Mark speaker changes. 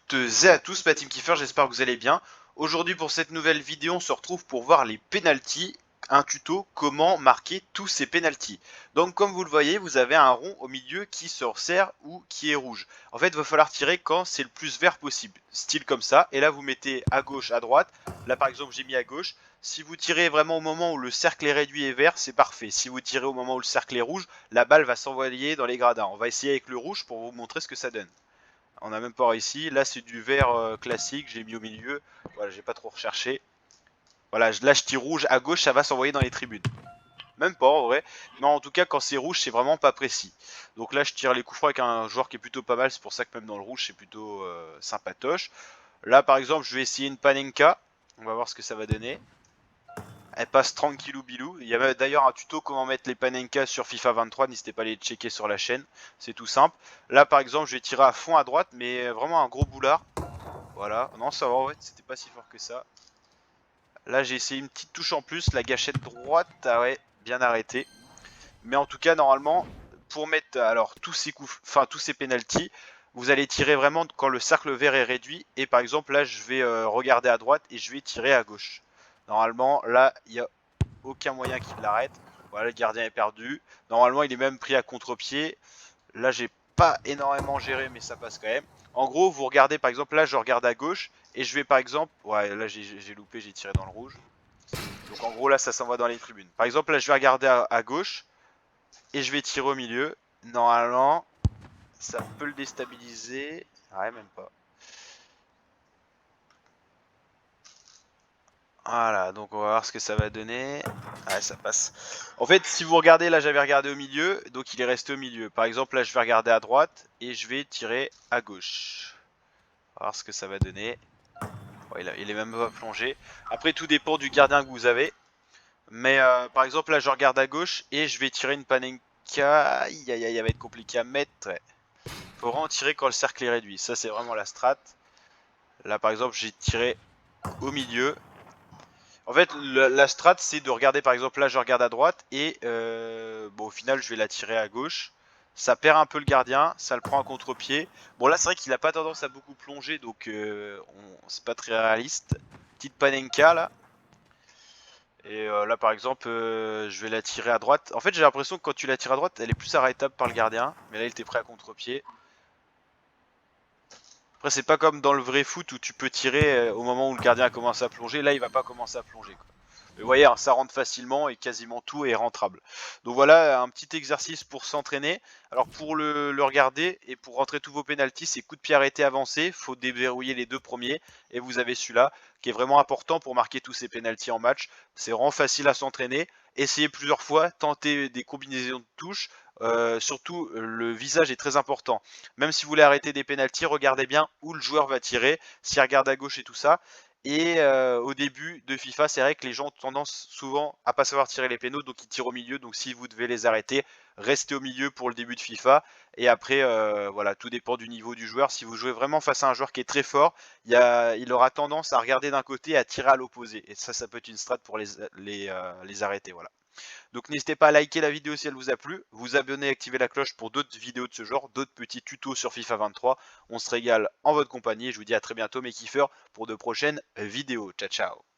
Speaker 1: toutes et à tous, ma team Kiefer, j'espère que vous allez bien. Aujourd'hui pour cette nouvelle vidéo, on se retrouve pour voir les penalties, un tuto comment marquer tous ces penalties. Donc comme vous le voyez, vous avez un rond au milieu qui se resserre ou qui est rouge. En fait, il va falloir tirer quand c'est le plus vert possible, style comme ça. Et là, vous mettez à gauche, à droite. Là, par exemple, j'ai mis à gauche. Si vous tirez vraiment au moment où le cercle est réduit et vert, c'est parfait. Si vous tirez au moment où le cercle est rouge, la balle va s'envoyer dans les gradins. On va essayer avec le rouge pour vous montrer ce que ça donne. On a même pas réussi. Là, c'est du vert classique. J'ai mis au milieu. Voilà, j'ai pas trop recherché. Voilà, là, je tire rouge à gauche, ça va s'envoyer dans les tribunes. Même pas en vrai. Mais en tout cas, quand c'est rouge, c'est vraiment pas précis. Donc là, je tire les coups francs avec un joueur qui est plutôt pas mal. C'est pour ça que même dans le rouge, c'est plutôt sympatoche. Là, par exemple, je vais essayer une Panenka. On va voir ce que ça va donner. Elle passe tranquillou bilou. Il y a d'ailleurs un tuto comment mettre les Panenka sur FIFA 23. N'hésitez pas à les checker sur la chaîne. C'est tout simple. Là, par exemple, je vais tirer à fond à droite, mais vraiment un gros boulard. Voilà. Non, ça va, en fait, c'était pas si fort que ça. Là, j'ai essayé une petite touche en plus. La gâchette droite, ah ouais, bien arrêté. Mais en tout cas, normalement, pour mettre alors tous ces coups, enfin tous ces penalties, vous allez tirer vraiment quand le cercle vert est réduit. Et par exemple, là, je vais regarder à droite et je vais tirer à gauche. Normalement, là, il n'y a aucun moyen qu'il l'arrête. Voilà, le gardien est perdu. Normalement, il est même pris à contre-pied. Là, j'ai pas énormément géré, mais ça passe quand même. En gros, vous regardez, par exemple, là, je regarde à gauche. Et je vais, par exemple... Ouais, là, j'ai loupé, j'ai tiré dans le rouge. Donc, en gros, là, ça s'envoie dans les tribunes. Par exemple, là, je vais regarder à gauche. Et je vais tirer au milieu. Normalement, ça peut le déstabiliser. Ouais, même pas. Voilà, donc on va voir ce que ça va donner. Ouais, ça passe. En fait, si vous regardez, là j'avais regardé au milieu, donc il est resté au milieu. Par exemple, là je vais regarder à droite et je vais tirer à gauche. On va voir ce que ça va donner. Ouais, il est même pas plongé. Après, tout dépend du gardien que vous avez. Mais par exemple, là je regarde à gauche et je vais tirer une Panenka. Aïe aïe aïe, ça va être compliqué à mettre. Ouais. Faut vraiment tirer quand le cercle est réduit. Ça, c'est vraiment la strat. Là, par exemple, j'ai tiré au milieu. En fait, la strat, c'est de regarder, par exemple, là, je regarde à droite et bon, au final, je vais la tirer à gauche. Ça perd un peu le gardien, ça le prend à contre-pied. Bon, là, c'est vrai qu'il a pas tendance à beaucoup plonger, donc c'est pas très réaliste. Petite Panenka, là. Et là, par exemple, je vais la tirer à droite. En fait, j'ai l'impression que quand tu la tires à droite, elle est plus arrêtable par le gardien. Mais là, il était prêt à contre-pied. Après, c'est pas comme dans le vrai foot où tu peux tirer au moment où le gardien a commencé à plonger. Là, il va pas commencer à plonger, quoi. Mais vous voyez, hein, ça rentre facilement et quasiment tout est rentrable. Donc voilà, un petit exercice pour s'entraîner. Alors pour le regarder et pour rentrer tous vos pénaltys, c'est coup de pied arrêté avancé. Faut déverrouiller les deux premiers et vous avez celui-là qui est vraiment important pour marquer tous ces pénaltys en match. C'est vraiment facile à s'entraîner. Essayez plusieurs fois, tentez des combinaisons de touches. Surtout, le visage est très important. Même si vous voulez arrêter des pénaltys, regardez bien où le joueur va tirer. S'il regarde à gauche et tout ça. Et au début de FIFA, c'est vrai que les gens ont tendance souvent à pas savoir tirer les pénaux, donc ils tirent au milieu. Donc si vous devez les arrêter, restez au milieu pour le début de FIFA. Et après, voilà, tout dépend du niveau du joueur. Si vous jouez vraiment face à un joueur qui est très fort, il aura tendance à regarder d'un côté et à tirer à l'opposé. Et ça peut être une strat pour les arrêter. Voilà. Donc n'hésitez pas à liker la vidéo si elle vous a plu, vous abonner, activer la cloche pour d'autres vidéos de ce genre, d'autres petits tutos sur FIFA 23. On se régale en votre compagnie et je vous dis à très bientôt mes kiffeurs pour de prochaines vidéos. Ciao ciao.